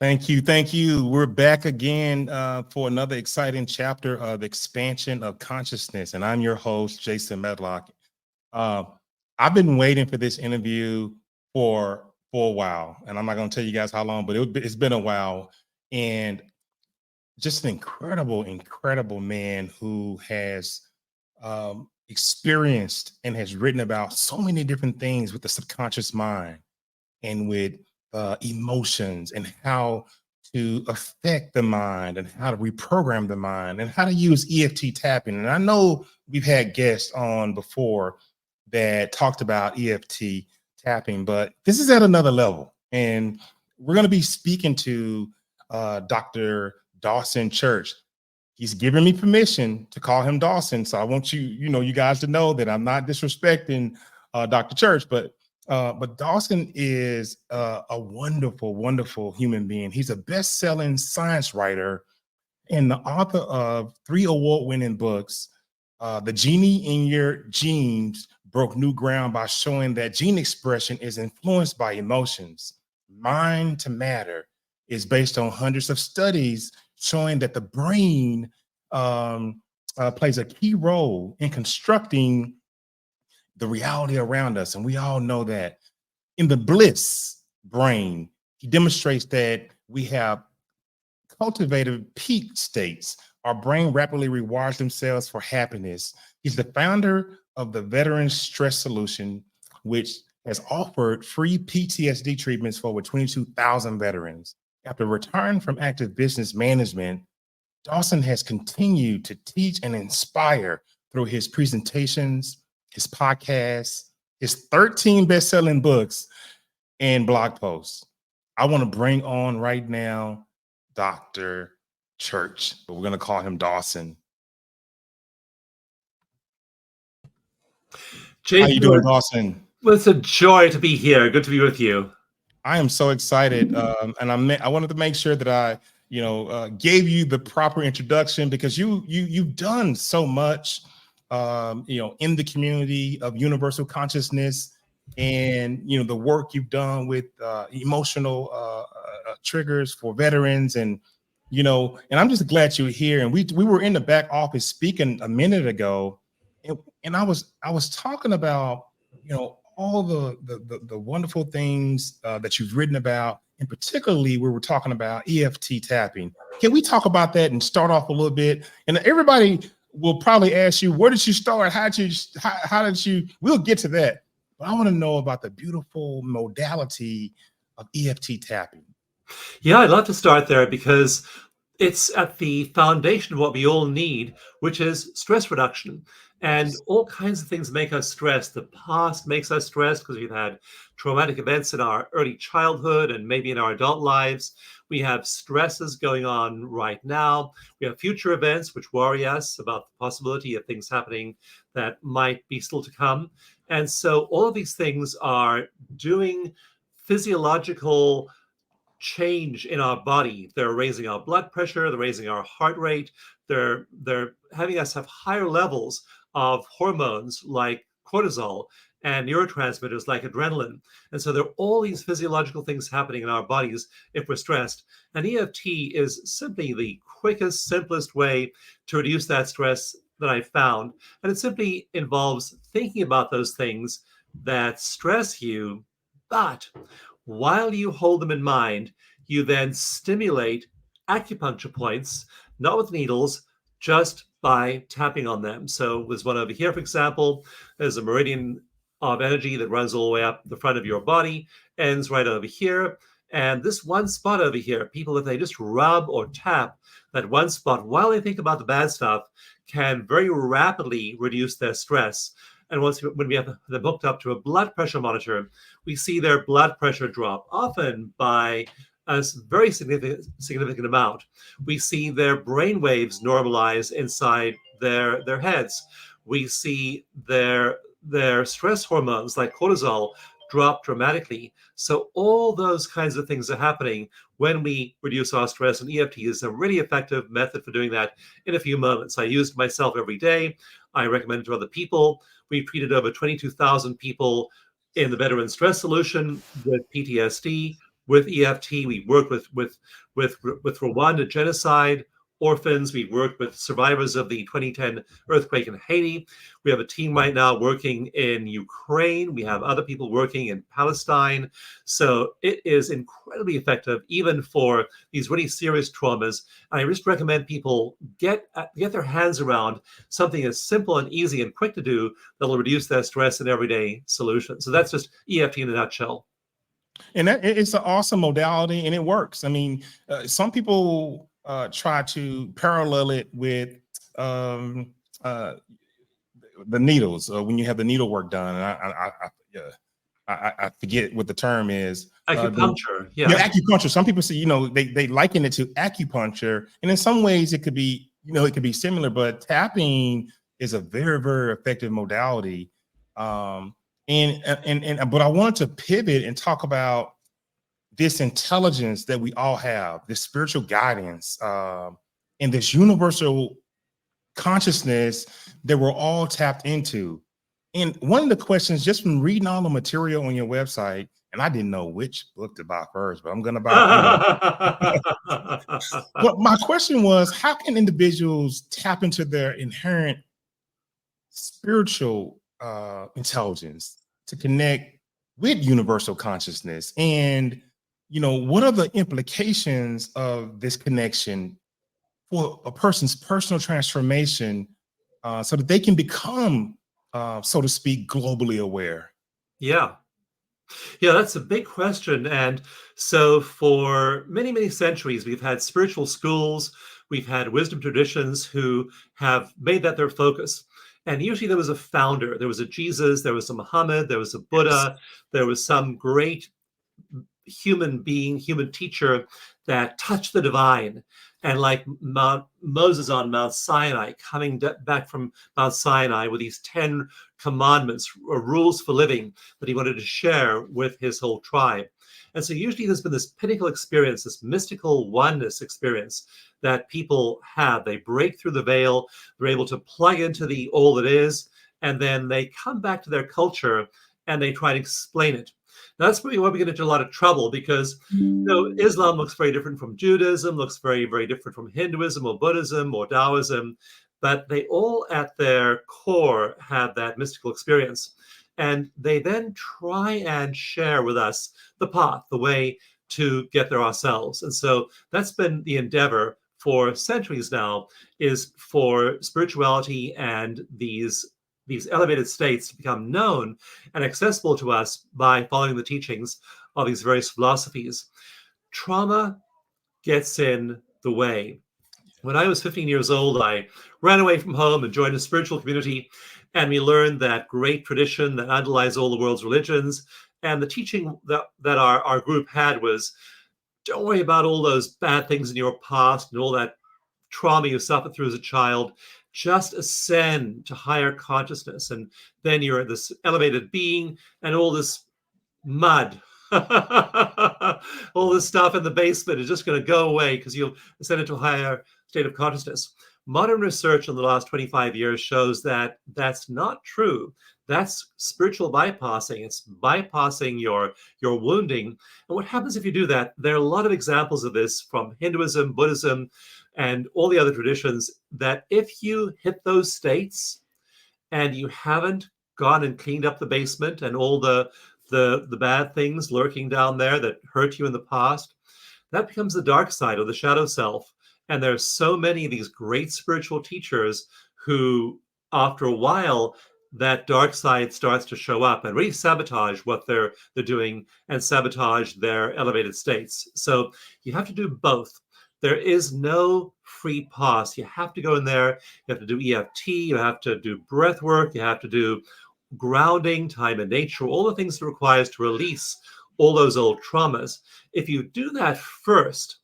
Thank you. Thank you. We're back again for another exciting chapter of expansion of consciousness. And I'm your host, Jason Medlock. Uh, I've been waiting for this interview for a while, and I'm not going to tell you guys how long, but it's been a while. And just an incredible man who has experienced and has written about so many different things with the subconscious mind and with emotions and how to affect the mind and how to reprogram the mind and how to use EFT tapping. And I know we've had guests on before that talked about EFT tapping, but this is at another level. And we're going to be speaking to Dr. Dawson Church. He's given me permission to call him Dawson. So I want you guys to know that I'm not disrespecting Dr. Church, but Dawson is a wonderful human being. He's a best-selling science writer and the author of 3 award-winning books. The Genie in Your Genes broke new ground by showing that gene expression is influenced by emotions. Mind to Matter is based on hundreds of studies showing that the brain plays a key role in constructing the reality around us. And we all know that. In the Bliss brain, he demonstrates that we have cultivated peak states. Our brain rapidly rewards themselves for happiness. He's the founder of the Veteran Stress Solution, which has offered free PTSD treatments for over 22,000 veterans. After return from active business management, Dawson has continued to teach and inspire through his presentations, his podcasts, his 13 best-selling books, and blog posts. I want to bring on right now Dr. Church, but we're going to call him Dawson. Jason, how you doing, Dawson? Well, it's a joy to be here. Good to be with you. I am so excited, and I wanted to make sure that I, gave you the proper introduction because you've done so much, in the community of universal consciousness, and the work you've done with emotional triggers for veterans, and I'm just glad you're here. And we were in the back office speaking a minute ago, and I was talking about all the wonderful things that you've written about, and particularly we were talking about EFT tapping. Can we talk about that and start off a little bit? And everybody will probably ask you, where did you start? How did you? We'll get to that. But I want to know about the beautiful modality of EFT tapping. Yeah, I'd love to start there because it's at the foundation of what we all need, which is stress reduction. And all kinds of things make us stressed. The past makes us stressed because we've had traumatic events in our early childhood and maybe in our adult lives. We have stresses going on right now. We have future events which worry us about the possibility of things happening that might be still to come. And so all of these things are doing physiological change in our body. They're raising our blood pressure, they're raising our heart rate, they're having us have higher levels of hormones like cortisol and neurotransmitters like adrenaline. And so there are all these physiological things happening in our bodies if we're stressed. And EFT is simply the quickest, simplest way to reduce that stress that I found. And it simply involves thinking about those things that stress you, but while you hold them in mind, you then stimulate acupuncture points, not with needles, just by tapping on them. So there's one over here, for example. There's a meridian of energy that runs all the way up the front of your body, ends right over here. And this one spot over here, people, if they just rub or tap that one spot while they think about the bad stuff, can very rapidly reduce their stress. And when we have them hooked up to a blood pressure monitor, we see their blood pressure drop, often by a very significant amount. We see their brain waves normalize inside their heads. We see their stress hormones like cortisol drop dramatically. So all those kinds of things are happening when we reduce our stress, and EFT is a really effective method for doing that in a few moments. I use it myself every day. I recommend it to other people. We've treated over 22,000 people in the Veteran Stress Solution with PTSD, with EFT. We work with Rwanda genocide orphans. We work with survivors of the 2010 earthquake in Haiti. We have a team right now working in Ukraine. We have other people working in Palestine. So it is incredibly effective, even for these really serious traumas. I just recommend people get their hands around something as simple and easy and quick to do that will reduce their stress and everyday solutions. So that's just EFT in a nutshell. And it's an awesome modality, and it works. I mean, some people try to parallel it with uh, the needles when you have the needle work done. And I forget what the term is. Acupuncture, Yeah, acupuncture. Some people say, they liken it to acupuncture, and in some ways it could be, it could be similar. But tapping is a very, very effective modality. But I wanted to pivot and talk about this intelligence that we all have, this spiritual guidance, and this universal consciousness that we're all tapped into. And one of the questions, just from reading all the material on your website, and I didn't know which book to buy first, but I'm going to buy. But my question was, how can individuals tap into their inherent spiritual intelligence to connect with universal consciousness? And, what are the implications of this connection for a person's personal transformation so that they can become, so to speak, globally aware? Yeah. Yeah, that's a big question. And so for many, many centuries, we've had spiritual schools, we've had wisdom traditions who have made that their focus. And usually there was a founder, there was a Jesus, there was a Muhammad, there was a Buddha, there was some great human being, human teacher that touched the divine. And like Moses on Mount Sinai, coming back from Mount Sinai with these 10 commandments or rules for living that he wanted to share with his whole tribe. And so usually there's been this pinnacle experience, this mystical oneness experience that people have. They break through the veil, they're able to plug into the all that is, and then they come back to their culture and they try to explain it. That's really why we get into a lot of trouble, because Islam looks very different from Judaism, looks very, very different from Hinduism or Buddhism or Taoism, but they all at their core have that mystical experience. And they then try and share with us the path, the way to get there ourselves. And so that's been the endeavor for centuries now, is for spirituality and these elevated states to become known and accessible to us by following the teachings of these various philosophies. Trauma gets in the way. When I was 15 years old, I ran away from home and joined a spiritual community, and we learned that great tradition that underlies all the world's religions. And the teaching that our group had was, don't worry about all those bad things in your past and all that trauma you suffered through as a child. Just ascend to higher consciousness, and then you're this elevated being, and all this mud, all this stuff in the basement is just going to go away because you'll ascend into a higher state of consciousness. Modern research in the last 25 years shows that that's not true. That's spiritual bypassing. It's bypassing your wounding. And what happens if you do that? There are a lot of examples of this from Hinduism, Buddhism, and all the other traditions, that if you hit those states and you haven't gone and cleaned up the basement and all the bad things lurking down there that hurt you in the past, that becomes the dark side or the shadow self. And there's so many of these great spiritual teachers who, after a while, that dark side starts to show up and really sabotage what they're doing and sabotage their elevated states. So you have to do both. There is no free pass. You have to go in there. You have to do EFT. You have to do breath work. You have to do grounding, time in nature, all the things it requires to release all those old traumas. If you do that first,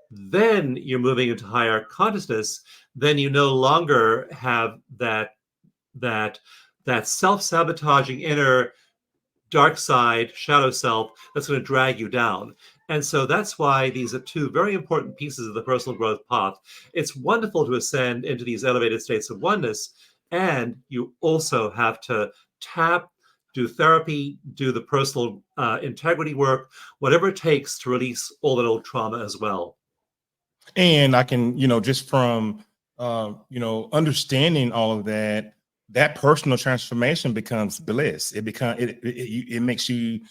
then you're moving into higher consciousness. Then you no longer have that self-sabotaging inner dark side, shadow self that's going to drag you down. And so that's why these are two very important pieces of the personal growth path. It's wonderful to ascend into these elevated states of oneness, and you also have to tap do therapy, do the personal integrity work, whatever it takes to release all that old trauma as well. And I can, just from, understanding all of that, that personal transformation becomes bliss. It makes you,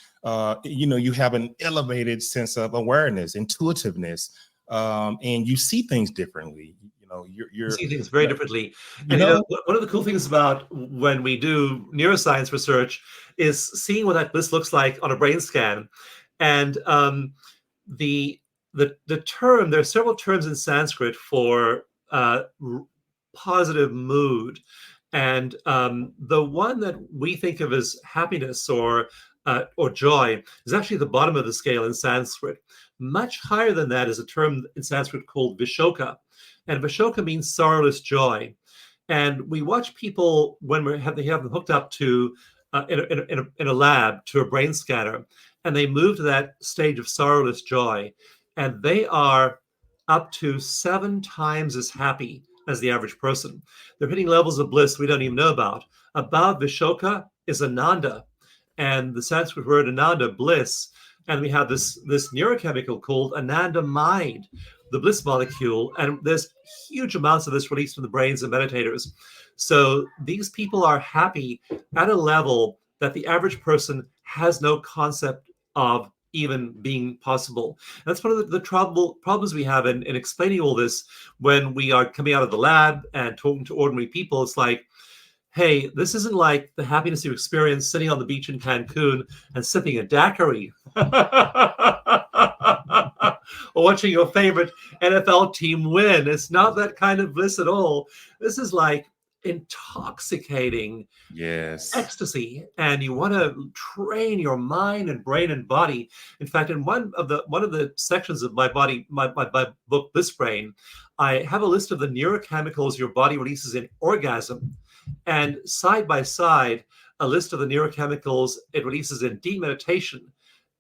you have an elevated sense of awareness, intuitiveness, and you see things differently. You see things very differently. you And know, one of the cool things about when we do neuroscience research is seeing what that bliss looks like on a brain scan. And the term, there are several terms in Sanskrit for positive mood, and the one that we think of as happiness or joy is actually the bottom of the scale in Sanskrit. Much higher than that is a term in Sanskrit called vishoka, and vishoka means sorrowless joy. And we watch people when they have them hooked up to in a lab to a brain scanner, and they move to that stage of sorrowless joy, and they are up to 7 times as happy as the average person. They're hitting levels of bliss we don't even know about. Above Vishoka is Ananda, and the Sanskrit word Ananda, bliss, and we have this neurochemical called anandamide, the bliss molecule, and there's huge amounts of this released from the brains of meditators. So these people are happy at a level that the average person has no concept of even being possible. That's one of the problems we have in explaining all this when we are coming out of the lab and talking to ordinary people. It's like, hey, this isn't like the happiness you experience sitting on the beach in Cancun and sipping a daiquiri or watching your favorite NFL team win. It's not that kind of bliss at all. This is like intoxicating ecstasy, and you want to train your mind and brain and body. In fact, in one of the sections of my book Bliss Brain, I have a list of the neurochemicals your body releases in orgasm, and side by side a list of the neurochemicals it releases in deep meditation,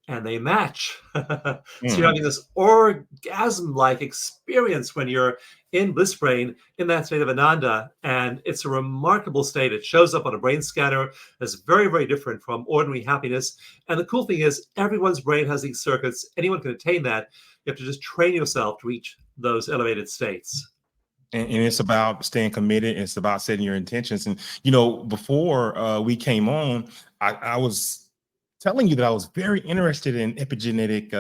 and they match. So you're having this orgasm-like experience when you're in Bliss Brain, in that state of Ananda, and it's a remarkable state. It shows up on a brain scanner as very, very different from ordinary happiness. And the cool thing is, everyone's brain has these circuits. Anyone can attain that. You have to just train yourself to reach those elevated states. And it's about staying committed. It's about setting your intentions. And, before we came on, I was telling you that I was very interested in epigenetic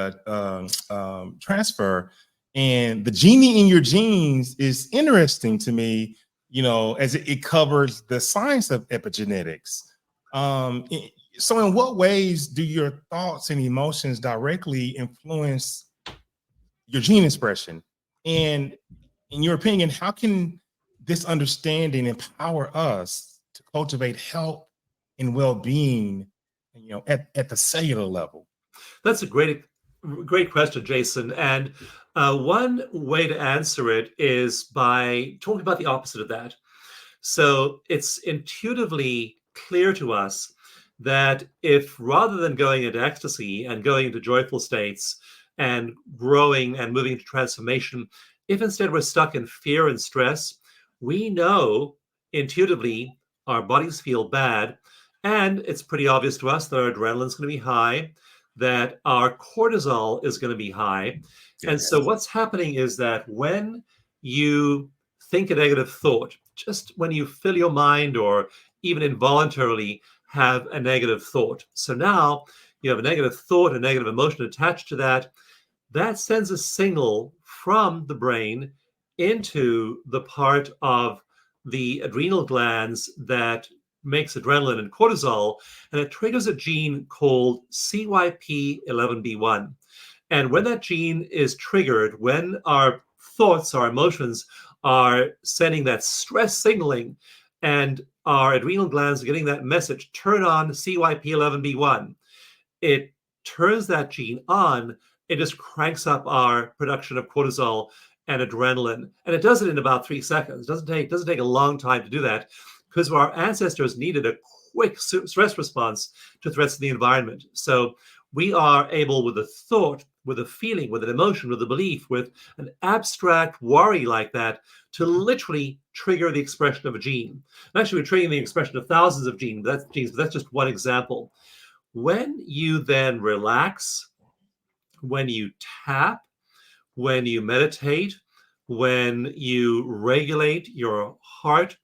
transfer, and the genie in your genes is interesting to me, as it covers the science of epigenetics. So in what ways do your thoughts and emotions directly influence your gene expression? And in your opinion, how can this understanding empower us to cultivate health and well-being, at the cellular level? That's a great question, Jason. And one way to answer it is by talking about the opposite of that. So it's intuitively clear to us that if, rather than going into ecstasy and going into joyful states and growing and moving into transformation, if instead we're stuck in fear and stress, we know intuitively our bodies feel bad. And it's pretty obvious to us that our adrenaline is going to be high, that our cortisol is going to be high. Yes. And so what's happening is that when you think a negative thought, just when you fill your mind or even involuntarily have a negative thought. So now you have a negative thought, a negative emotion attached to that. That sends a signal from the brain into the part of the adrenal glands that makes adrenaline and cortisol, and it triggers a gene called CYP11B1. And when that gene is triggered, when our thoughts, our emotions are sending that stress signaling, and our adrenal glands are getting that message, turn on CYP11B1, it turns that gene on. It just cranks up our production of cortisol and adrenaline. And it does it in about 3 seconds. It doesn't take a long time to do that, because our ancestors needed a quick stress response to threats in the environment. So we are able, with a thought, with a feeling, with an emotion, with a belief, with an abstract worry like that, to literally trigger the expression of a gene. And actually, we're triggering the expression of thousands of genes, but that's just one example. When you then relax, when you tap, when you meditate, when you regulate your heart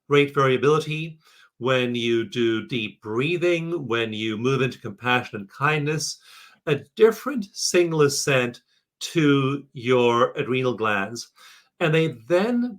rate variability, when you do deep breathing, when you move into compassion and kindness, a different signal is sent to your adrenal glands. And they then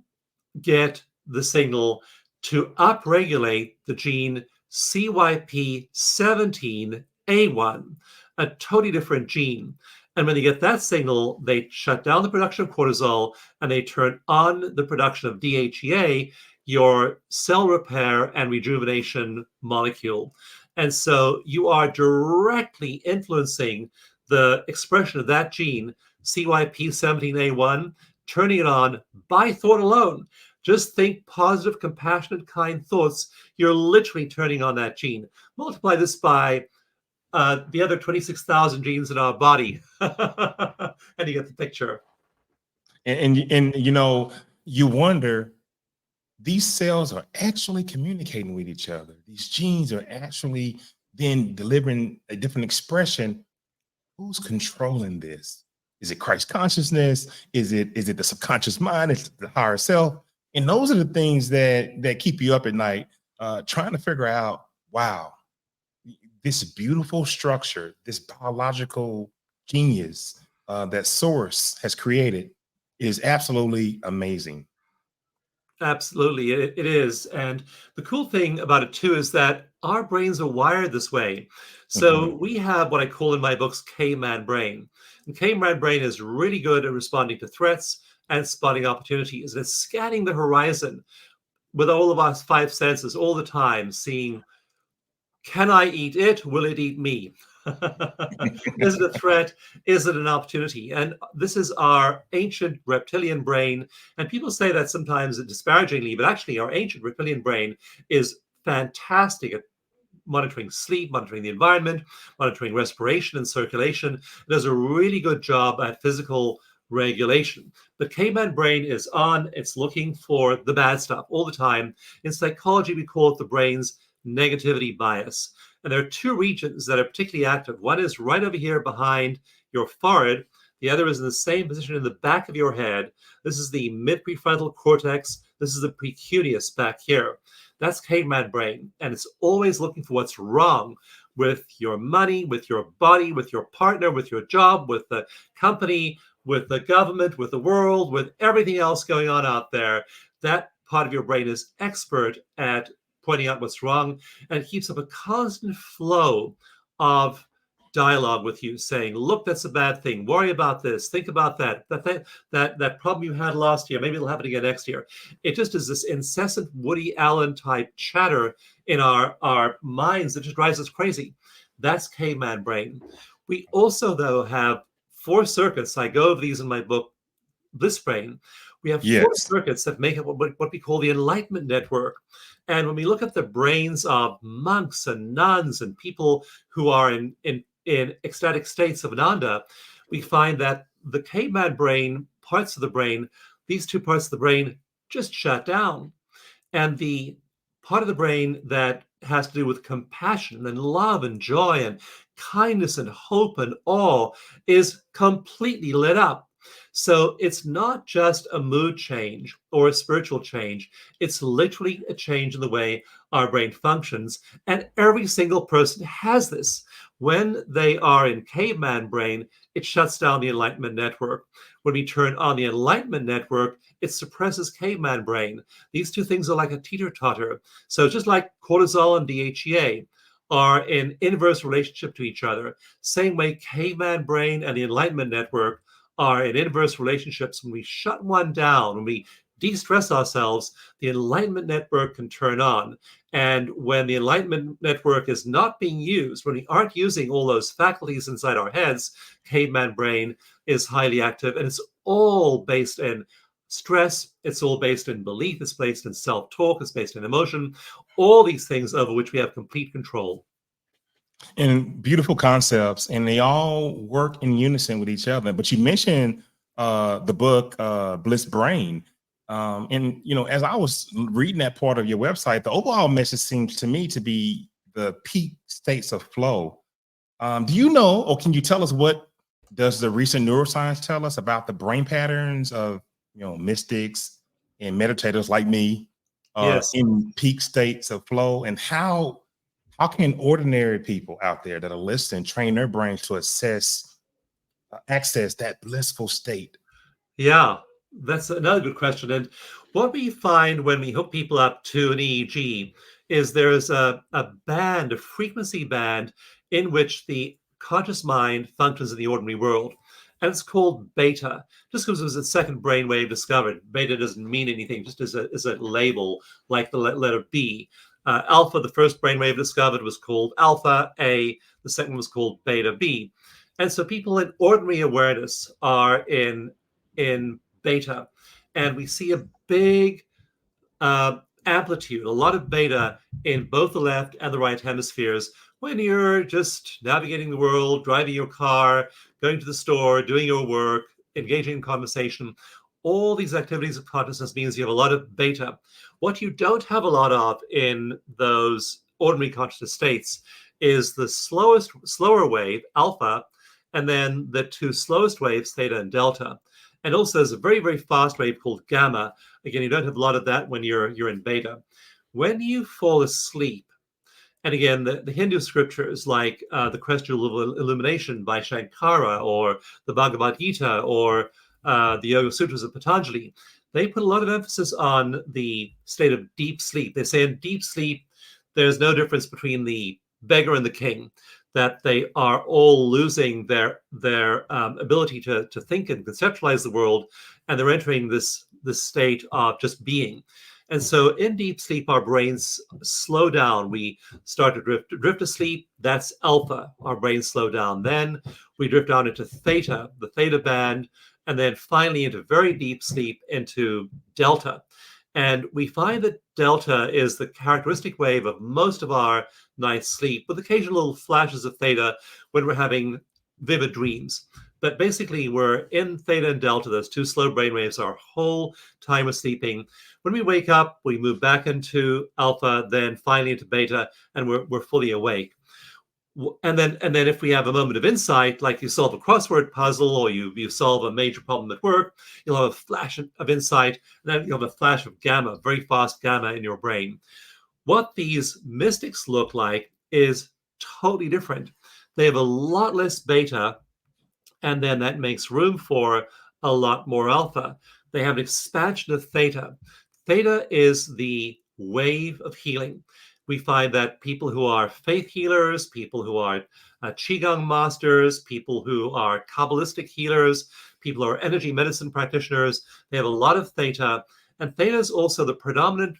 get the signal to upregulate the gene CYP17A1, a totally different gene. And when they get that signal, they shut down the production of cortisol and they turn on the production of DHEA, your cell repair and rejuvenation molecule. And so you are directly influencing the expression of that gene, CYP17A1, turning it on by thought alone. Just think positive, compassionate, kind thoughts. You're literally turning on that gene. Multiply this by the other 26,000 genes in our body, and you get the picture. And you know, you wonder, these cells are actually communicating with each other. These genes are actually then delivering a different expression. Who's controlling this? Is it Christ consciousness? Is it the subconscious mind? Is it the higher self? And those are the things that keep you up at night, trying to figure out, wow, this beautiful structure, this biological genius that Source has created is absolutely amazing. Absolutely, it is. And the cool thing about it too is that our brains are wired this way. So we have what I call in my books caveman brain. And caveman brain is really good at responding to threats and spotting opportunities. It's scanning the horizon with all of our five senses all the time, seeing, can I eat it? Will it eat me? Is it a threat? Is it an opportunity? And this is our ancient reptilian brain. And people say that sometimes disparagingly, but actually our ancient reptilian brain is fantastic at monitoring sleep, monitoring the environment, monitoring respiration and circulation. It does a really good job at physical regulation. The caveman brain is on, it's looking for the bad stuff all the time. In psychology, we call it the brain's negativity bias. And there are two regions that are particularly active. One is right over here behind your forehead. The other is in the same position in the back of your head. This is the mid-prefrontal cortex. This is the precuneus back here. That's caveman brain. And it's always looking for what's wrong with your money, with your body, with your partner, with your job, with the company, with the government, with the world, with everything else going on out there. That part of your brain is expert at pointing out what's wrong, and it keeps up a constant flow of dialogue with you, saying, look, that's a bad thing, worry about this, think about that problem you had last year, maybe it'll happen again next year. It just is this incessant Woody Allen type chatter in our minds that just drives us crazy. That's caveman brain. We also, though, have 4 circuits. I go over these in my book, Bliss Brain. We have 4 Yes. circuits that make up what we call the Enlightenment Network. And when we look at the brains of monks and nuns and people who are in ecstatic states of Ananda, we find that the caveman brain, parts of the brain, these 2 parts of the brain just shut down. And the part of the brain that has to do with compassion and love and joy and kindness and hope and awe is completely lit up. So it's not just a mood change or a spiritual change. It's literally a change in the way our brain functions. And every single person has this. When they are in caveman brain, it shuts down the Enlightenment Network. When we turn on the Enlightenment Network, it suppresses caveman brain. These 2 things are like a teeter-totter. So just like cortisol and DHEA are in inverse relationship to each other, same way caveman brain and the Enlightenment Network are in inverse relationships. When we shut one down, when we de-stress ourselves, the Enlightenment Network can turn on. And when the Enlightenment Network is not being used, when we aren't using all those faculties inside our heads, caveman brain is highly active. And it's all based in stress. It's all based in belief. It's based in self-talk. It's based in emotion. All these things over which we have complete control. And beautiful concepts, and they all work in unison with each other. But you mentioned the book Bliss Brain. And as I was reading that part of your website, the overall message seems to me to be the peak states of flow. Do you know, or can you tell us, what does the recent neuroscience tell us about the brain patterns of mystics and meditators like me Yes. in peak states of flow, and how can ordinary people out there that are listening train their brains to access that blissful state? Yeah, that's another good question. And what we find when we hook people up to an EEG is there's a band, a frequency band, in which the conscious mind functions in the ordinary world. And it's called beta, just because it was the second brainwave discovered. Beta doesn't mean anything, just as a label, like the letter B. Alpha, the first brainwave discovered, was called alpha A. The second was called beta B. And so people in ordinary awareness are in beta, and we see a big amplitude, a lot of beta in both the left and the right hemispheres when you're just navigating the world, driving your car, going to the store, doing your work, engaging in conversation. All these activities of consciousness means you have a lot of beta. What you don't have a lot of in those ordinary consciousness states is the slower wave, alpha, and then the two slowest waves, theta and delta. And also there's a very, very fast wave called gamma. Again, you don't have a lot of that when you're in beta. When you fall asleep, and again, the Hindu scriptures like the Question of Illumination by Shankara, or the Bhagavad Gita, or the Yoga Sutras of Patanjali, they put a lot of emphasis on the state of deep sleep. They say in deep sleep, there's no difference between the beggar and the king, that they are all losing their ability to think and conceptualize the world, and they're entering this state of just being. And so in deep sleep, our brains slow down. We start to drift asleep. That's alpha. Our brains slow down. Then we drift down into theta, the theta band, and then finally into very deep sleep into delta. And we find that delta is the characteristic wave of most of our night's sleep, with occasional little flashes of theta when we're having vivid dreams. But basically, we're in theta and delta, those two slow brain waves, our whole time of sleeping. When we wake up, we move back into alpha, then finally into beta, and we're fully awake. And then if we have a moment of insight, like you solve a crossword puzzle, or you solve a major problem at work, you'll have a flash of insight, and then you'll have a flash of gamma, very fast gamma in your brain. What these mystics look like is totally different. They have a lot less beta, and then that makes room for a lot more alpha. They have an expansion of theta. Theta is the wave of healing. We find that people who are faith healers, people who are Qigong masters, people who are Kabbalistic healers, people who are energy medicine practitioners, they have a lot of theta. And theta is also the predominant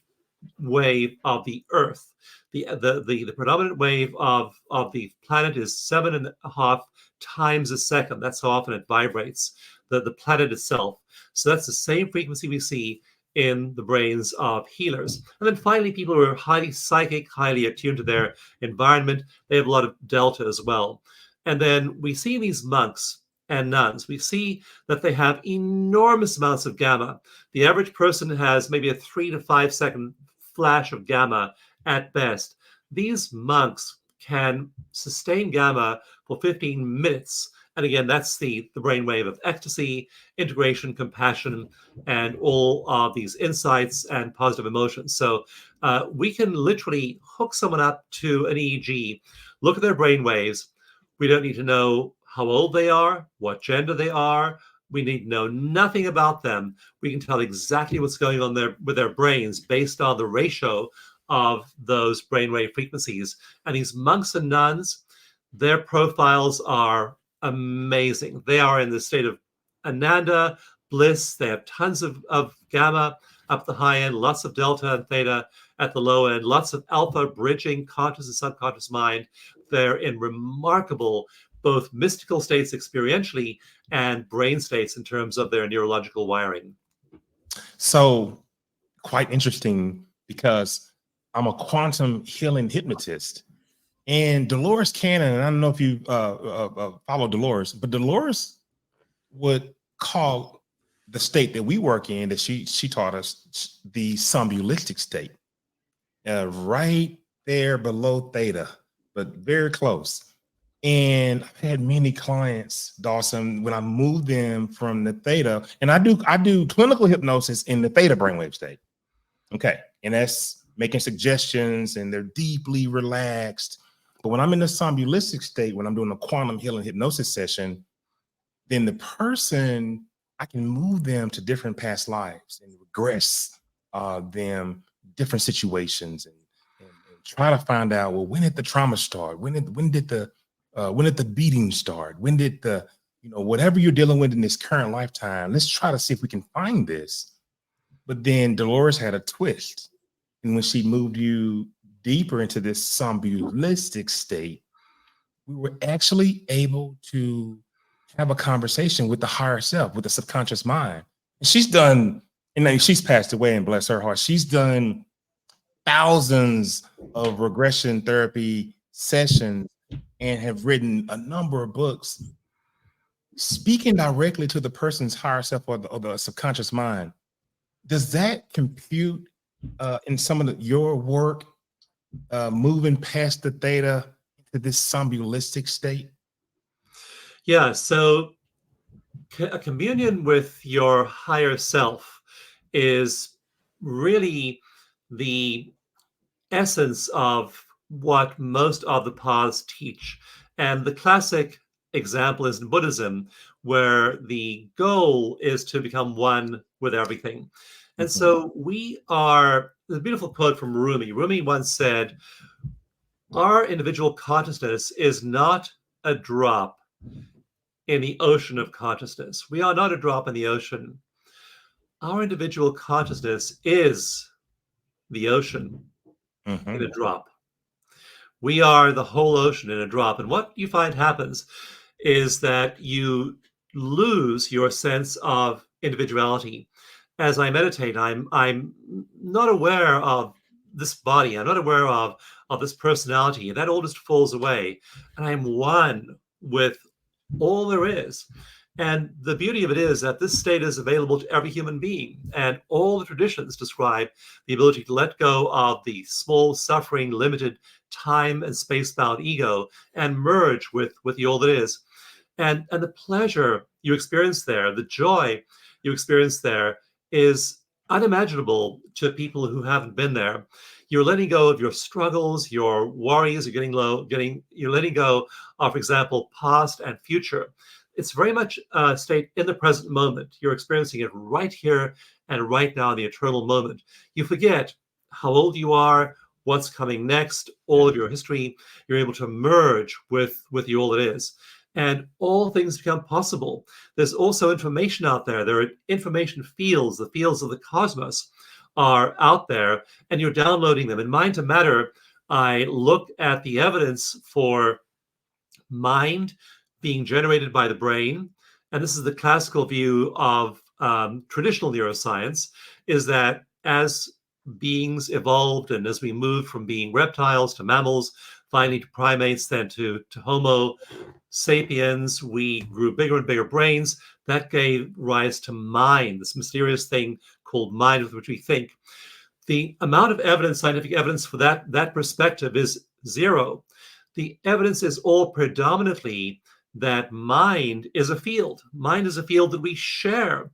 wave of the Earth. The predominant wave of the planet is 7.5 times a second. That's how often it vibrates, the planet itself. So that's the same frequency we see in the brains of healers. And then finally, people who are highly psychic, highly attuned to their environment, they have a lot of delta as well. And then we see these monks and nuns, we see that they have enormous amounts of gamma. The average person has maybe a 3 to 5 second flash of gamma at best. These monks can sustain gamma for 15 minutes. And again, that's the brainwave of ecstasy, integration, compassion, and all of these insights and positive emotions. So we can literally hook someone up to an EEG, look at their brainwaves. We don't need to know how old they are, what gender they are. We need to know nothing about them. We can tell exactly what's going on there with their brains based on the ratio of those brainwave frequencies. And these monks and nuns, their profiles are amazing. They are in the state of ananda, bliss. They have tons of gamma up the high end, lots of delta and theta at the low end, lots of alpha bridging conscious and subconscious mind. They're in remarkable both mystical states experientially and brain states in terms of their neurological wiring. So quite interesting, because I'm a quantum healing hypnotist. And Dolores Cannon, and I don't know if you follow Dolores, but Dolores would call the state that we work in, that she taught us, the somnambulistic state, right there below theta, but very close. And I've had many clients, Dawson, when I move them from the theta, and I do clinical hypnosis in the theta brainwave state. Okay. And that's making suggestions and they're deeply relaxed. But when I'm in the somnambulistic state, when I'm doing a quantum healing hypnosis session, then the person, I can move them to different past lives and regress them different situations and try to find out, well, when did the trauma start? When did the beating start? When did the, whatever you're dealing with in this current lifetime, let's try to see if we can find this. But then Dolores had a twist. And when she moved you deeper into this somnambulistic state, we were actually able to have a conversation with the higher self, with the subconscious mind. And she's done, and she's passed away, and bless her heart, she's done thousands of regression therapy sessions and have written a number of books speaking directly to the person's higher self or the subconscious mind. Does that compute in some of your work, moving past the theta to this somnambulistic state? Yeah, so a communion with your higher self is really the essence of what most of the paths teach. And the classic example is in Buddhism, where the goal is to become one with everything. And so there's a beautiful quote from Rumi. Rumi once said, our individual consciousness is not a drop in the ocean of consciousness. We are not a drop in the ocean. Our individual consciousness is the ocean in a drop. We are the whole ocean in a drop. And what you find happens is that you lose your sense of individuality. As I meditate, I'm not aware of this body. I'm not aware of this personality. That all just falls away. And I'm one with all there is. And the beauty of it is that this state is available to every human being. And all the traditions describe the ability to let go of the small, suffering, limited, time and space-bound ego and merge with the all that is. And the pleasure you experience there, the joy you experience there, is unimaginable to people who haven't been there. You're letting go of your struggles, your worries, you're letting go of, for example, past and future. It's very much a state in the present moment. You're experiencing it right here and right now in the eternal moment. You forget how old you are, what's coming next, all of your history. You're able to merge with the all that is. And all things become possible. There's also information out there. There are information fields, the fields of the cosmos are out there, and you're downloading them. In Mind to Matter, I look at the evidence for mind being generated by the brain. And this is the classical view of traditional neuroscience, is that as beings evolved and as we moved from being reptiles to mammals, finally to primates, then to Homo sapiens, we grew bigger and bigger brains. That gave rise to mind, this mysterious thing called mind with which we think. The amount of evidence, scientific evidence for that perspective is zero. The evidence is all predominantly that mind is a field. Mind is a field that we share,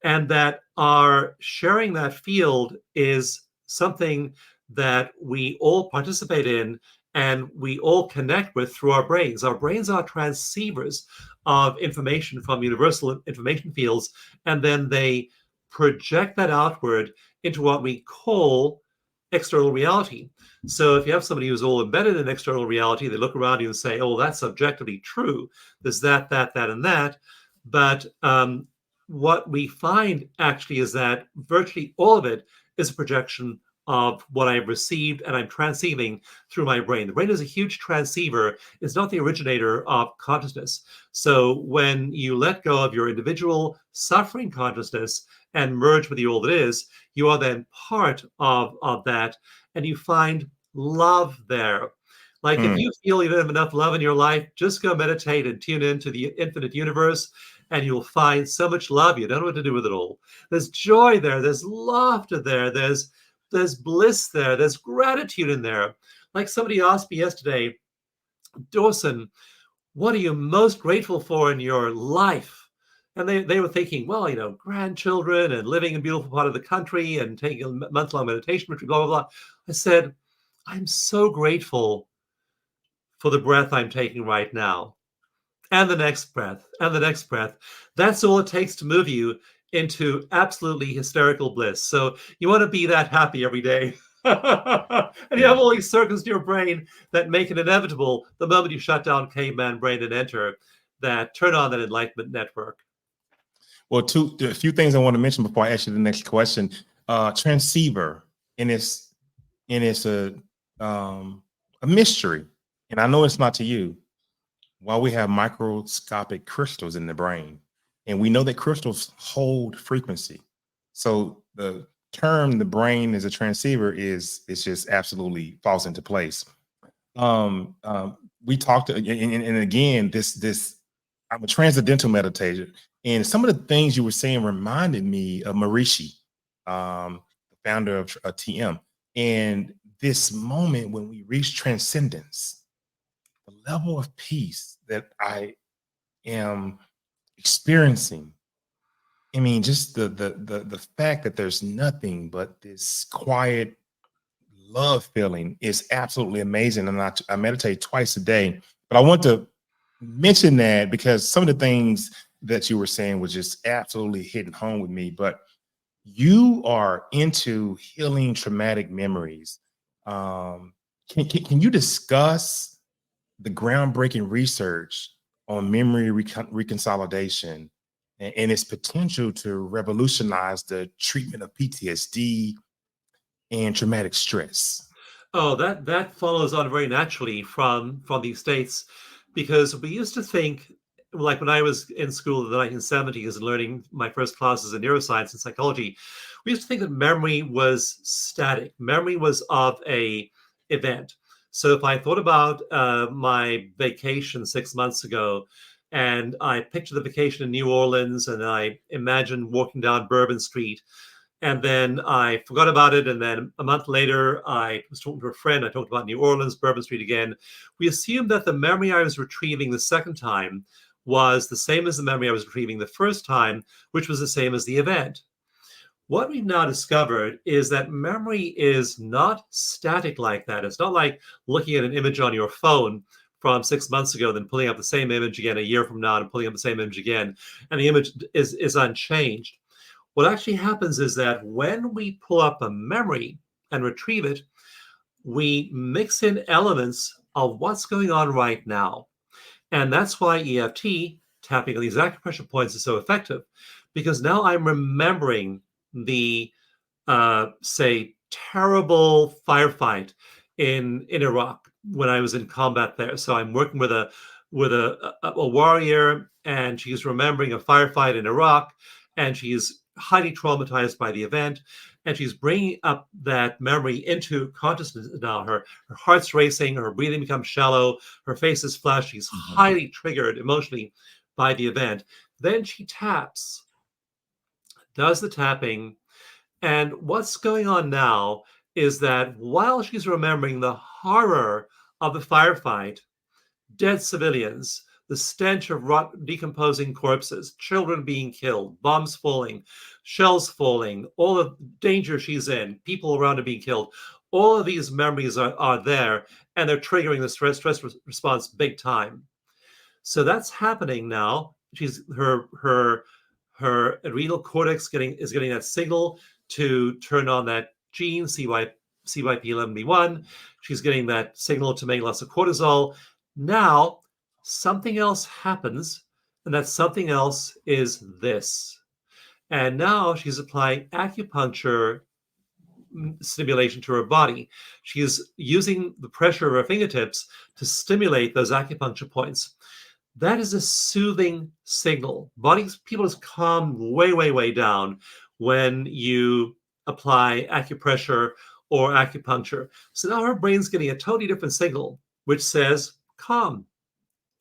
and that our sharing that field is something that we all participate in and we all connect with through our brains. Our brains are transceivers of information from universal information fields, and then they project that outward into what we call external reality. So if you have somebody who's all embedded in external reality, they look around you and say, oh, that's objectively true. There's that, and that. But what we find actually is that virtually all of it is a projection of what I've received and I'm transceiving through my brain. The brain is a huge transceiver. It's not the originator of consciousness. So when you let go of your individual suffering consciousness and merge with the all that is, you are then part of that, and you find love there. Like if Mm. you feel you don't have enough love in your life, just go meditate and tune into the infinite universe, and you'll find so much love you don't know what to do with it all. There's joy there, there's laughter there, there's bliss there, there's gratitude in there. Like somebody asked me yesterday, Dawson, what are you most grateful for in your life? And they were thinking, well, grandchildren and living in a beautiful part of the country and taking a month-long meditation retreat, blah, blah, blah. I said, I'm so grateful for the breath I'm taking right now, and the next breath, and the next breath. That's all it takes to move you into absolutely hysterical bliss. So you want to be that happy every day. And you Yeah. have all these circuits in your brain that make it inevitable the moment you shut down caveman brain and enter that turn on that enlightenment network. Well, a few things I want to mention before I ask you the next question. Transceiver, and it's a mystery, and I know it's not to you. While we have microscopic crystals in the brain, and we know that crystals hold frequency, so the term "the brain is a transceiver" is just absolutely falls into place. We talked, and again, this I'm a transcendental meditator, and some of the things you were saying reminded me of Marishi, the founder of TM, and this moment when we reach transcendence, the level of peace that I am experiencing. I mean, just the fact that there's nothing but this quiet love feeling is absolutely amazing. And I meditate twice a day. But I want to mention that because some of the things that you were saying was just absolutely hitting home with me. But you are into healing traumatic memories. Can you discuss the groundbreaking research on memory reconsolidation and its potential to revolutionize the treatment of PTSD and traumatic stress? Oh, that follows on very naturally from these states, because we used to think, like when I was in school in the 1970s and learning my first classes in neuroscience and psychology, we used to think that memory was static. Memory was of a event. So if I thought about my vacation 6 months ago, and I pictured the vacation in New Orleans, and I imagined walking down Bourbon Street, and then I forgot about it. And then a month later, I was talking to a friend. I talked about New Orleans, Bourbon Street again. We assumed that the memory I was retrieving the second time was the same as the memory I was retrieving the first time, which was the same as the event. What we've now discovered is that memory is not static like that. It's not like looking at an image on your phone from 6 months ago, then pulling up the same image again a year from now and pulling up the same image again, and the image is unchanged. What actually happens is that when we pull up a memory and retrieve it, we mix in elements of what's going on right now. And that's why EFT, tapping on these acupressure points, is so effective, because now I'm remembering the, say, terrible firefight in Iraq when I was in combat there. So I'm working with a warrior, and she's remembering a firefight in Iraq, and she's highly traumatized by the event, and she's bringing up that memory into consciousness now. Her heart's racing, her breathing becomes shallow, her face is flushed, she's Mhm. highly triggered emotionally by the event. Then she taps, does the tapping, and what's going on now is that while she's remembering the horror of the firefight, dead civilians, the stench of decomposing corpses, children being killed, bombs falling, shells falling, all the danger she's in, people around her being killed. All of these memories are there, and they're triggering the stress response big time. So that's happening now. She's her adrenal cortex is getting that signal to turn on that gene CYP11B1. She's getting that signal to make less of cortisol. Now something else happens, and that something else is this. And now she's applying acupuncture stimulation to her body. She's using the pressure of her fingertips to stimulate those acupuncture points. That is a soothing signal. People just calm way, way, way down when you apply acupressure or acupuncture. So now her brain's getting a totally different signal, which says calm.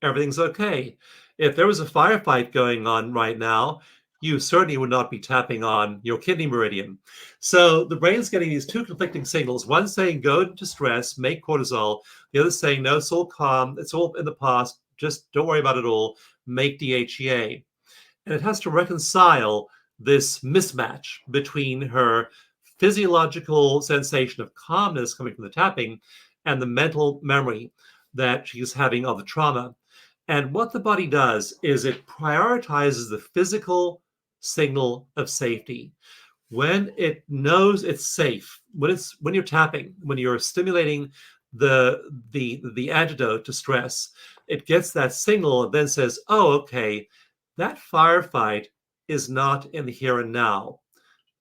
Everything's okay. If there was a firefight going on right now, you certainly would not be tapping on your kidney meridian. So the brain's getting these two conflicting signals. One saying go into stress, make cortisol. The other saying no, it's all calm. It's all in the past. Just don't worry about it all. Make DHEA. And it has to reconcile this mismatch between her physiological sensation of calmness coming from the tapping and the mental memory that she's having of the trauma. And what the body does is it prioritizes the physical signal of safety. When it knows it's safe, when you're tapping, when you're stimulating the antidote to stress, it gets that signal and then says, "Oh, okay, that firefight is not in the here and now.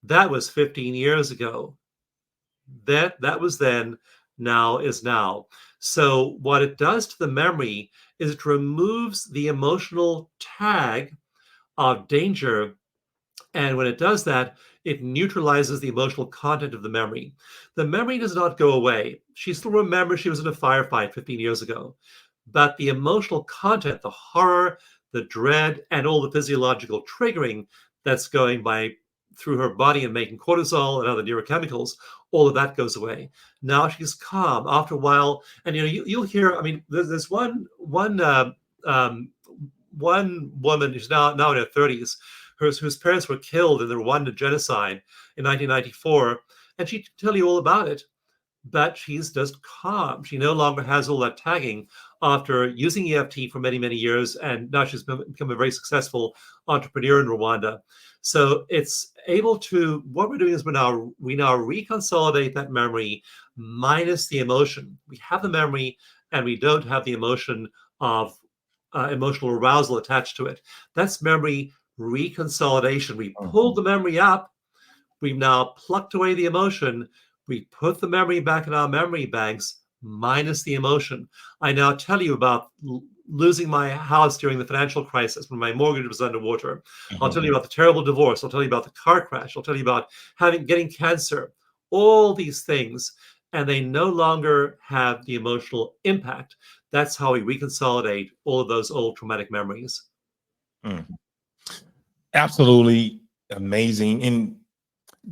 That was 15 years ago. That was then, now is now." So what it does to the memory is it removes the emotional tag of danger. And when it does that, it neutralizes the emotional content of the memory. The memory does not go away. She still remembers she was in a firefight 15 years ago. But the emotional content, the horror, the dread, and all the physiological triggering that's going by through her body and making cortisol and other neurochemicals, all of that goes away. Now she's calm after a while. And you'll hear, I mean, there's um, one woman who's now in her 30s, whose parents were killed in the Rwanda genocide in 1994, and she can tell you all about it. But she's just calm. She no longer has all that tagging after using EFT for many, many years, and now she's become a very successful entrepreneur in Rwanda. So it's able to, what we're doing is we now reconsolidate that memory minus the emotion. We have the memory and we don't have the emotion of emotional arousal attached to it. That's memory reconsolidation. We pulled the memory up. We've now plucked away the emotion. We put the memory back in our memory banks minus the emotion. I now tell you about losing my house during the financial crisis when my mortgage was underwater. I'll tell you about the terrible divorce. I'll tell you about the car crash. I'll tell you about getting cancer, all these things. And they no longer have the emotional impact. That's how we reconsolidate all of those old traumatic memories. Absolutely amazing. And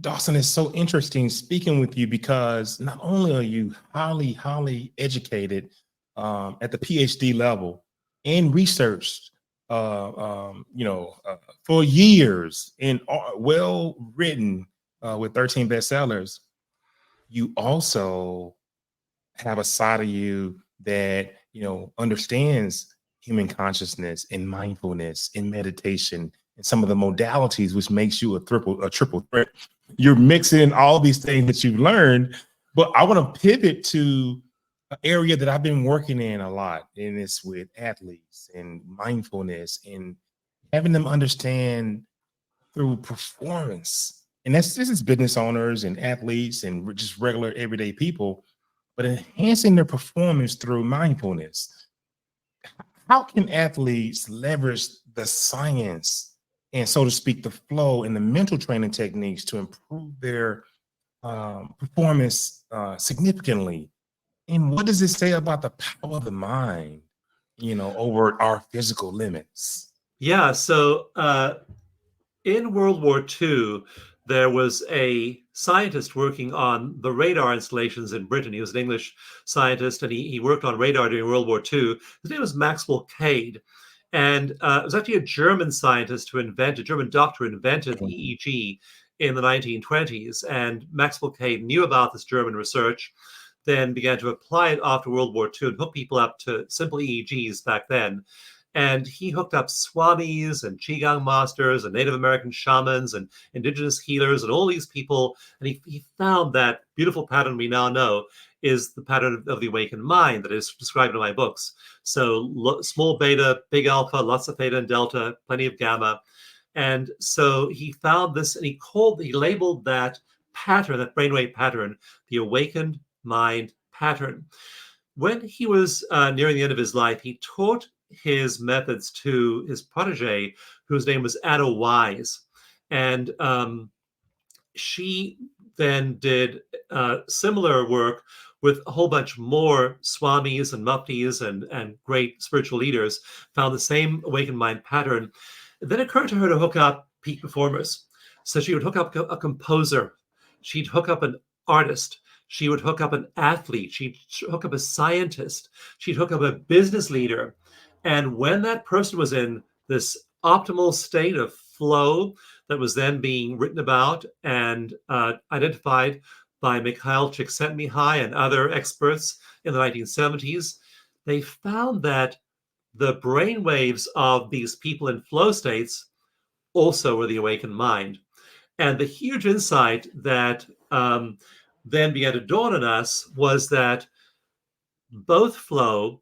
Dawson, is so interesting speaking with you because not only are you highly, highly educated at the PhD level and researched, for years and well written with 13 bestsellers, you also have a side of you that understands human consciousness and mindfulness and meditation and some of the modalities, which makes you a triple threat. You're mixing all these things that you've learned, but I want to pivot to an area that I've been working in a lot, and it's with athletes and mindfulness and having them understand through performance. And this is business owners and athletes and just regular everyday people, but enhancing their performance through mindfulness. How can athletes leverage the science and, so to speak, the flow and the mental training techniques to improve their performance significantly? And what does it say about the power of the mind, over our physical limits? Yeah. So in World War II, there was a scientist working on the radar installations in Britain. He was an English scientist, and he worked on radar during World War II. His name was Maxwell Cade. And it was actually a German scientist German doctor who invented the EEG in the 1920s. And Maxwell Cade knew about this German research, then began to apply it after World War II and hook people up to simple EEGs back then. And he hooked up swamis and qigong masters and Native American shamans and indigenous healers and all these people. And he found that beautiful pattern we now know is the pattern of the awakened mind that is described in my books. So small beta, big alpha, lots of theta and delta, plenty of gamma. And so he found this, and he labeled that pattern, that brainwave pattern, the awakened mind pattern. When he was nearing the end of his life, he taught his methods to his protege, whose name was Anna Wise. And she then did similar work with a whole bunch more swamis and muftis and great spiritual leaders, found the same awakened mind pattern. It then occurred to her to hook up peak performers. So she would hook up a composer, she'd hook up an artist, she would hook up an athlete, she'd hook up a scientist, she'd hook up a business leader. And when that person was in this optimal state of flow that was then being written about and identified by Mikhail Csikszentmihalyi and other experts in the 1970s, they found that the brain waves of these people in flow states also were the awakened mind. And the huge insight that then began to dawn on us was that both flow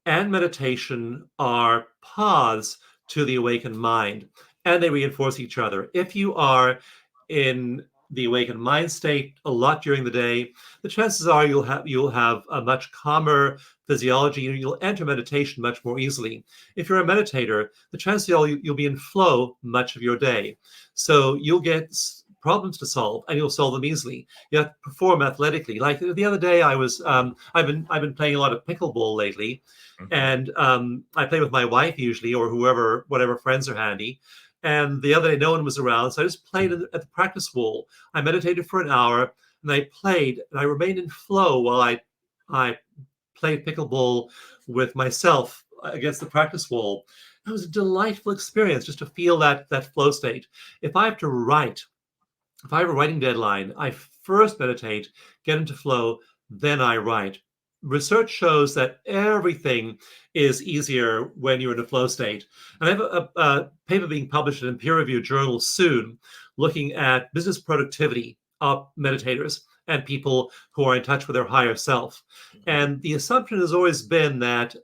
and meditation are paths to the awakened mind, and they reinforce each other. If you are in the awakened mind state a lot during the day, the chances are you'll have a much calmer physiology and you'll enter meditation much more easily. If you're a meditator, the chances are you'll be in flow much of your day. So you'll get problems to solve and you'll solve them easily. You have to perform athletically. Like the other day, I've been playing a lot of pickleball lately, and I play with my wife usually, or whoever, whatever friends are handy. And the other day, no one was around, so I just played at the practice wall. I meditated for an hour, and I played, and I remained in flow while I played pickleball with myself against the practice wall. It was a delightful experience just to feel that flow state. If I have to write, if I have a writing deadline, I first meditate, get into flow, then I write. Research shows that everything is easier when you're in a flow state. And I have a paper being published in a peer-reviewed journal soon looking at business productivity of meditators and people who are in touch with their higher self. And the assumption has always been that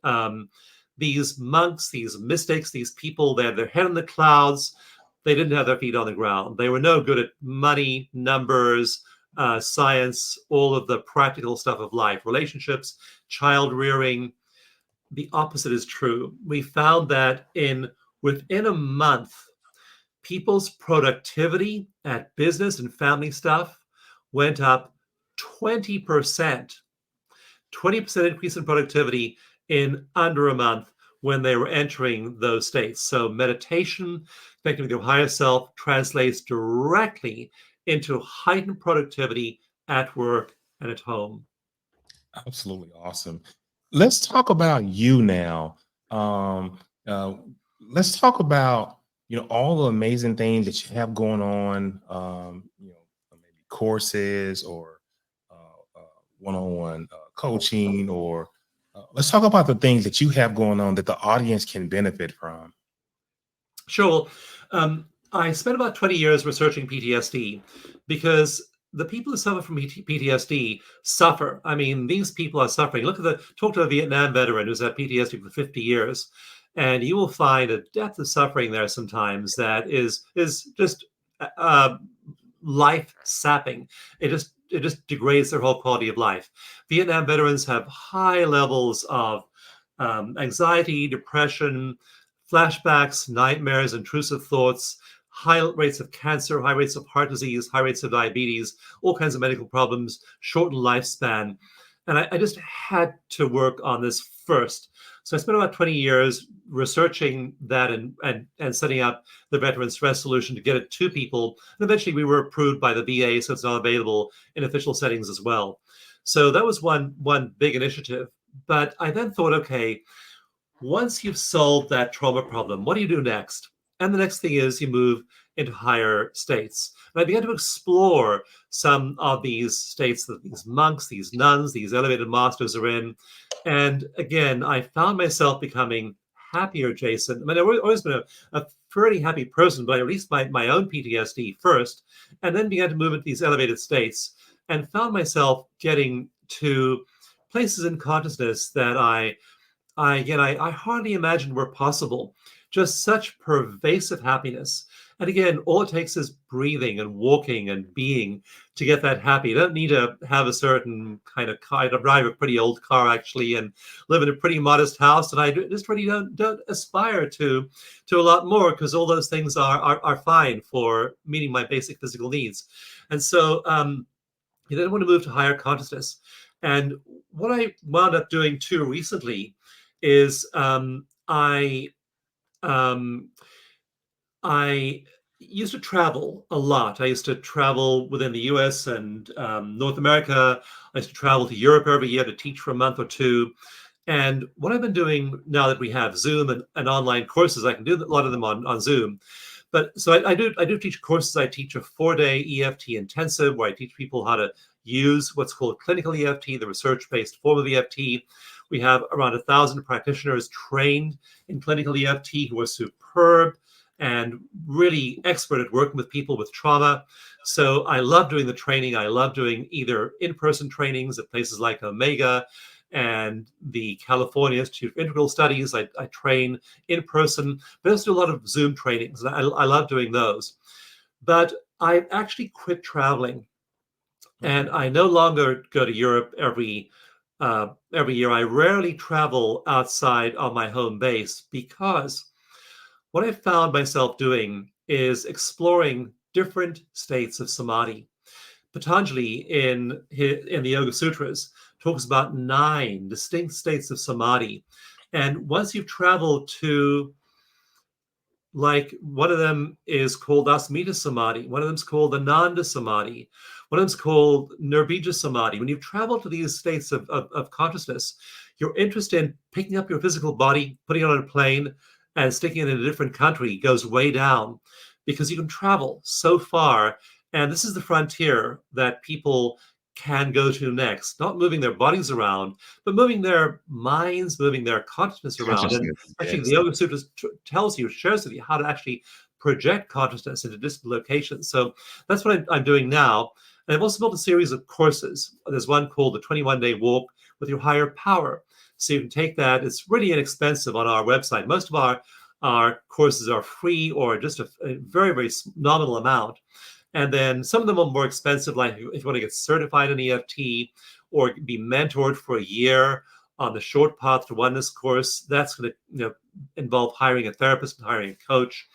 these monks, these mystics, these people, they had their head in the clouds, they didn't have their feet on the ground. They were no good at money, numbers, science, all of the practical stuff of life, relationships, child rearing. The opposite is true. We found that within a month, people's productivity at business and family stuff went up 20%. 20% increase in productivity in under a month when they were entering those states. So meditation, connecting with your higher self, translates directly into heightened productivity at work and at home. Absolutely awesome. Let's talk about you now. Um, uh, let's talk about all the amazing things that you have going on. Maybe courses or one-on-one coaching, or let's talk about the things that you have going on that the audience can benefit from. Sure. I spent about 20 years researching PTSD because the people who suffer from PTSD suffer. I mean, these people are suffering. Talk to a Vietnam veteran who's had PTSD for 50 years, and you will find a depth of suffering there sometimes that is just life sapping. It just degrades their whole quality of life. Vietnam veterans have high levels of anxiety, depression, flashbacks, nightmares, intrusive thoughts, high rates of cancer, high rates of heart disease, high rates of diabetes, all kinds of medical problems, shortened lifespan. And I just had to work on this first. So I spent about 20 years researching that and setting up the Veteran Stress Solution to get it to people. And eventually we were approved by the VA, so it's now available in official settings as well. So that was one big initiative. But I then thought, okay, once you've solved that trauma problem, what do you do next? And the next thing is you move into higher states. And I began to explore some of these states that these monks, these nuns, these elevated masters are in. And again, I found myself becoming happier, Jason. I mean, I've always been a pretty happy person, but I released my own PTSD first, and then began to move into these elevated states and found myself getting to places in consciousness that I hardly imagined were possible. Just such pervasive happiness. And again, all it takes is breathing and walking and being to get that happy. You don't need to have a certain kind of car. I drive a pretty old car actually, and live in a pretty modest house. And I just really don't aspire to a lot more, because all those things are fine for meeting my basic physical needs. And so you then want to move to higher consciousness. And what I wound up doing too recently is um, I used to travel a lot. I used to travel within the US and North America. I used to travel to Europe every year to teach for a month or two. And what I've been doing now that we have Zoom and online courses, I can do a lot of them on Zoom. But so I do teach courses. I teach a 4-day EFT intensive where I teach people how to use what's called clinical EFT, the research-based form of EFT. We have around 1,000 practitioners trained in clinical EFT who are superb and really expert at working with people with trauma. So I love doing the training. I love doing either in-person trainings at places like Omega and the California Institute of Integral Studies. I train in person, but I also do a lot of Zoom trainings. And I love doing those. But I actually quit traveling, and I no longer go to Europe every year. I rarely travel outside of my home base because what I found myself doing is exploring different states of samadhi. Patanjali in the Yoga Sutras talks about 9 distinct states of samadhi. And once you've traveled to, like, one of them is called Asmita Samadhi, one of them's called Ananda Samadhi, one of them's called Nirbija Samadhi. When you travel to these states of consciousness, your interest in picking up your physical body, putting it on a plane, and sticking it in a different country goes way down because you can travel so far. And this is the frontier that people can go to next, not moving their bodies around, but moving their minds, moving their consciousness around. And Consciousness. actually, the Yes. Yoga Sutras shares with you how to actually project consciousness into distant locations. So that's what I'm doing now. And I've also built a series of courses. There's one called the 21-Day Walk with Your Higher Power. So you can take that. It's really inexpensive on our website. Most of our courses are free or just a very, very nominal amount. And then some of them are more expensive, like if you want to get certified in EFT or be mentored for a year on the Short Path to Oneness course. That's going to involve hiring a therapist and hiring a coach.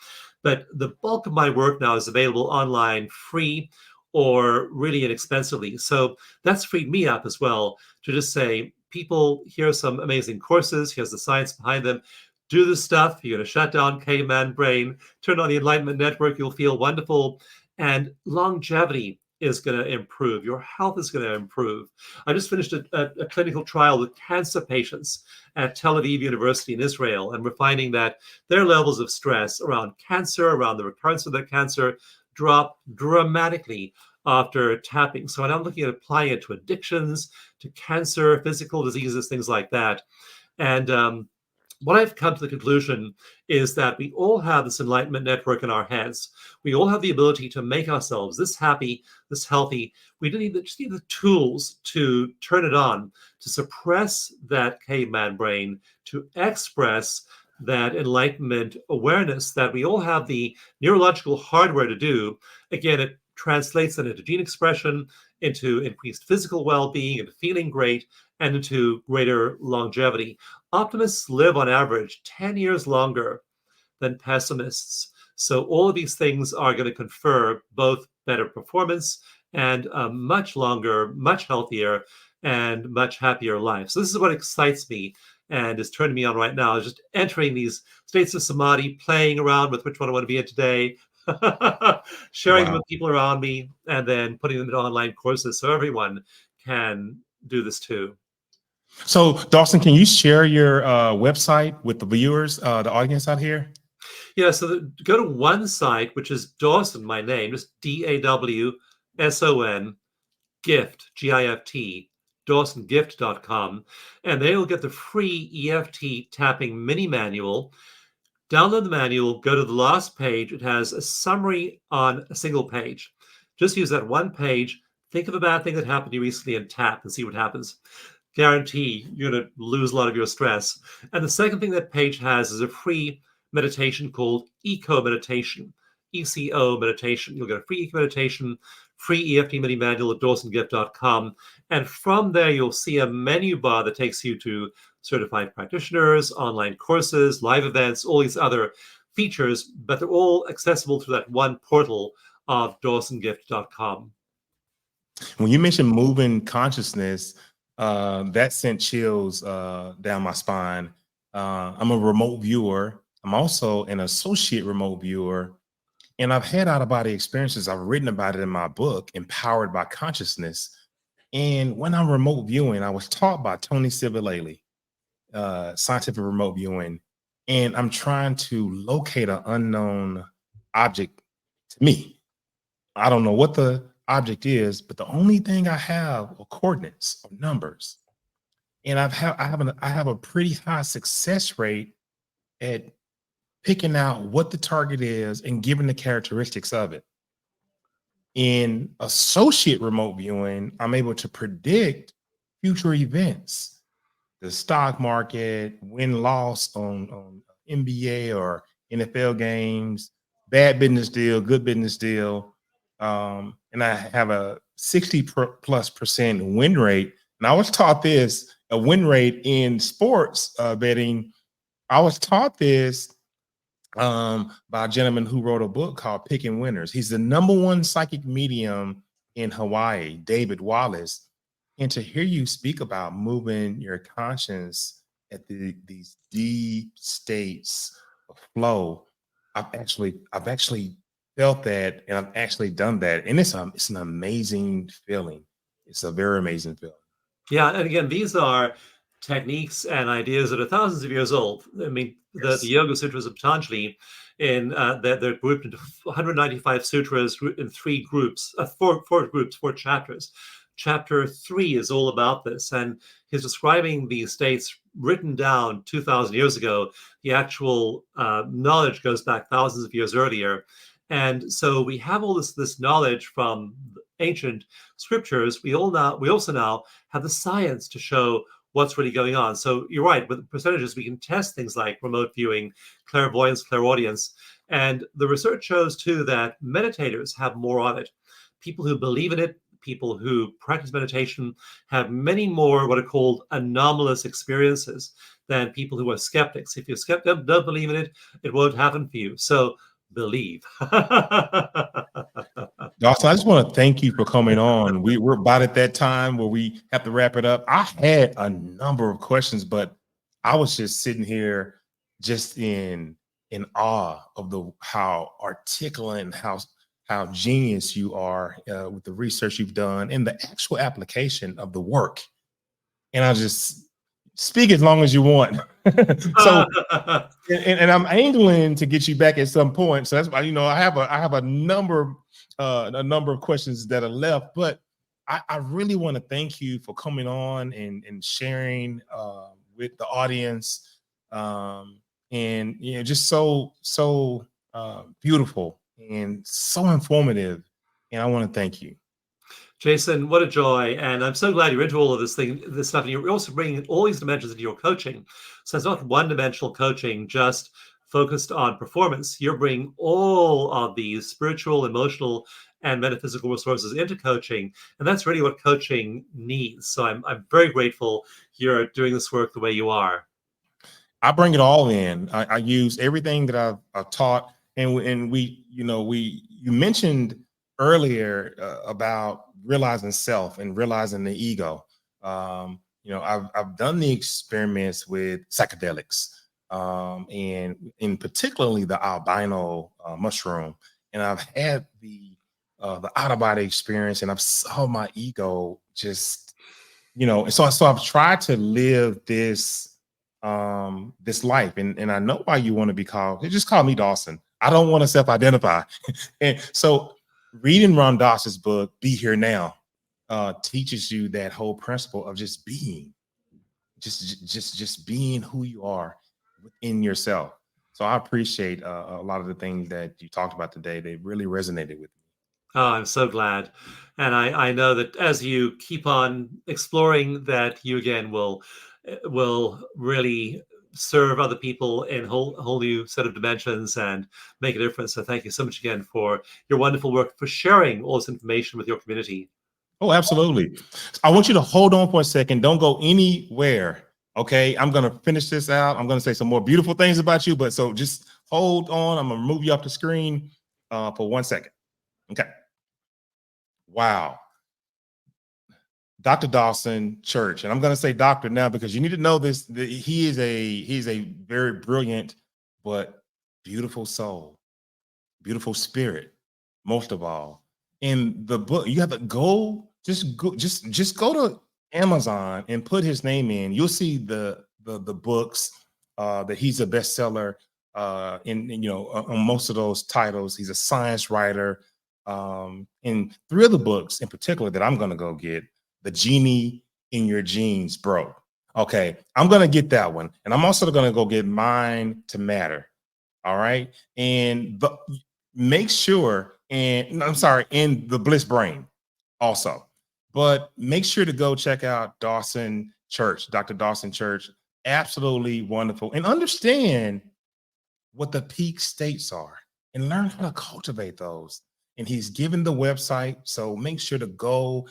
But the bulk of my work now is available online, free or really inexpensively. So that's freed me up as well to just say, people, here's some amazing courses. Here's the science behind them. Do this stuff. You're going to shut down caveman brain, turn on the Enlightenment Network. You'll feel wonderful. And longevity is going to improve. Your health is going to improve. I just finished a clinical trial with cancer patients at Tel Aviv University in Israel, and we're finding that their levels of stress around cancer, around the recurrence of their cancer, drop dramatically after tapping. So I'm looking at applying it to addictions, to cancer, physical diseases, things like that. And what I've come to the conclusion is that we all have this enlightenment network in our heads. We all have the ability to make ourselves this happy, this healthy. We just need the tools to turn it on, to suppress that caveman brain, to express that enlightenment awareness that we all have the neurological hardware to do. Again, it translates that into gene expression, into increased physical well-being, into feeling great, and into greater longevity. Optimists live on average 10 years longer than pessimists. So all of these things are going to confer both better performance and a much longer, much healthier, and much happier life. So this is what excites me and is turning me on right now, is just entering these states of samadhi, playing around with which one I want to be in today, sharing them Wow. with people around me, and then putting them into online courses so everyone can do this too. So, Dawson, can you share your website with the viewers, the audience out here? Yeah, so go to one site, which is Dawson, my name, just DAWSON, gift, GIFT, dawsongift.com, and they will get the free EFT tapping mini manual. Download the manual, go to the last page. It has a summary on a single page. Just use that one page. Think of a bad thing that happened to you recently and tap and see what happens. Guarantee you're going to lose a lot of your stress. And the second thing that page has is a free meditation called Eco Meditation, ECO Meditation. You'll get a free Eco Meditation, free EFT mini manual at dawsongift.com. And from there, you'll see a menu bar that takes you to certified practitioners, online courses, live events, all these other features, but they're all accessible through that one portal of dawsongift.com. When you mentioned moving consciousness, That sent chills down my spine. I'm a remote viewer. I'm also an associate remote viewer. And I've had out of body experiences. I've written about it in my book, Empowered by Consciousness. And when I'm remote viewing, I was taught by Tony Civilale, scientific remote viewing. And I'm trying to locate an unknown object to me. I don't know what the object is, but the only thing I have are coordinates or numbers. And I have a pretty high success rate at picking out what the target is and giving the characteristics of it. In associate remote viewing, I'm able to predict future events, the stock market, win loss on NBA or NFL games, bad business deal, good business deal. And I have a 60+% win rate. And I was taught this, a win rate in sports betting. I was taught this by a gentleman who wrote a book called Picking Winners. He's the #1 psychic medium in Hawaii, David Wallace. And to hear you speak about moving your conscience at these deep states of flow, I've actually felt that, and I've actually done that, and it's an amazing feeling. It's a very amazing feeling. Yeah, and again, these are techniques and ideas that are thousands of years old. I mean, the Yes. Yoga Sutras of Patanjali, they're grouped into 195 sutras in three groups, four groups, four chapters. Chapter 3 is all about this, and he's describing these states written down 2,000 years ago. The actual knowledge goes back thousands of years earlier, and so we have all this knowledge from ancient scriptures. We also now have the science to show what's really going on. So you're right, with percentages, we can test things like remote viewing, clairvoyance, clairaudience. And the research shows too that meditators have more of it. People who believe in it, people who practice meditation have many more what are called anomalous experiences than people who are skeptics. If you're skeptic, don't believe in it, it won't happen for you. So believe. Dawson, I just want to thank you for coming on. We're about at that time where we have to wrap it up. I had a number of questions, but I was just sitting here just in awe of how articulate and how genius you are with the research you've done and the actual application of the work. And I just speak as long as you want. So and I'm angling to get you back at some point. So that's why, I have a number of questions that are left, but I really want to thank you for coming on and sharing with the audience. And just so beautiful and so informative. And I want to thank you. Jason, what a joy. And I'm so glad you're into all of this stuff. And you're also bringing all these dimensions into your coaching. So it's not one-dimensional coaching, just focused on performance. You're bringing all of these spiritual, emotional, and metaphysical resources into coaching. And that's really what coaching needs. So I'm very grateful you're doing this work the way you are. I bring it all in. I use everything that I've taught, and you mentioned earlier about realizing self and realizing the ego. I've done the experiments with psychedelics, and in particularly the albino mushroom, and I've had the out of body experience, and I've saw my ego just so I've tried to live this life, and I know why you want to be called. They just call me Dawson. I don't want to self-identify. And so reading Ron Doss's book, Be Here Now, teaches you that whole principle of just being, just being who you are within yourself. So I appreciate a lot of the things that you talked about today. They really resonated with me. Oh, I'm so glad. And I know that as you keep on exploring that, you again will really serve other people in whole new set of dimensions and make a difference. So thank you so much again for your wonderful work, for sharing all this information with your community. Oh, absolutely. I want you to hold on for a second. Don't go anywhere. Okay. I'm going to finish this out. I'm going to say some more beautiful things about you, but so just hold on. I'm going to move you off the screen for 1 second. Okay. Wow. Dr. Dawson Church. And I'm going to say doctor now because you need to know this. He's a very brilliant, but beautiful soul, beautiful spirit, most of all. In the book, you have to just go to Amazon and put his name in. You'll see the books that he's a bestseller on most of those titles. He's a science writer. In 3 of the books in particular that I'm going to go get, The Genie in Your Genes, Bro. Okay, I'm going to get that one. And I'm also going to go get Mind to Matter. All right. And make sure, and I'm sorry, in The Bliss Brain also. But make sure to go check out Dawson Church, Dr. Dawson Church. Absolutely wonderful. And understand what the peak states are and learn how to cultivate those. And he's given the website. So make sure to go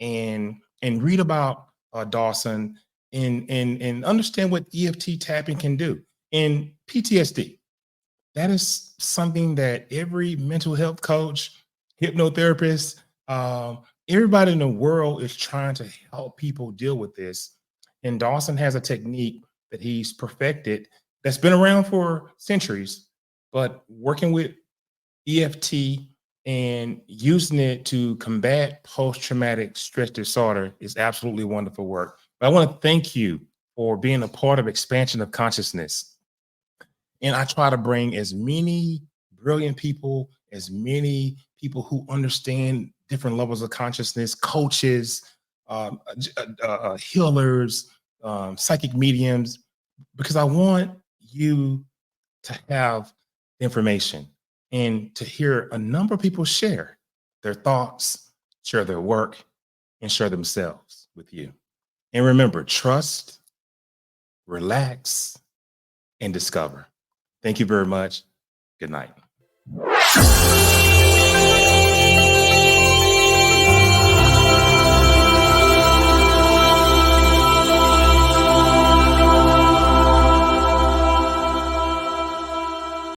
and read about Dawson and understand what EFT tapping can do. And PTSD, that is something that every mental health coach, hypnotherapist, everybody in the world is trying to help people deal with this. And Dawson has a technique that he's perfected that's been around for centuries, but working with EFT and using it to combat post-traumatic stress disorder is absolutely wonderful work. But I want to thank you for being a part of Expansion of Consciousness. And I try to bring as many brilliant people, as many people who understand different levels of consciousness, coaches, healers, psychic mediums, because I want you to have information and to hear a number of people share their thoughts, share their work, and share themselves with you. And remember, trust, relax, and discover. Thank you very much. Good night.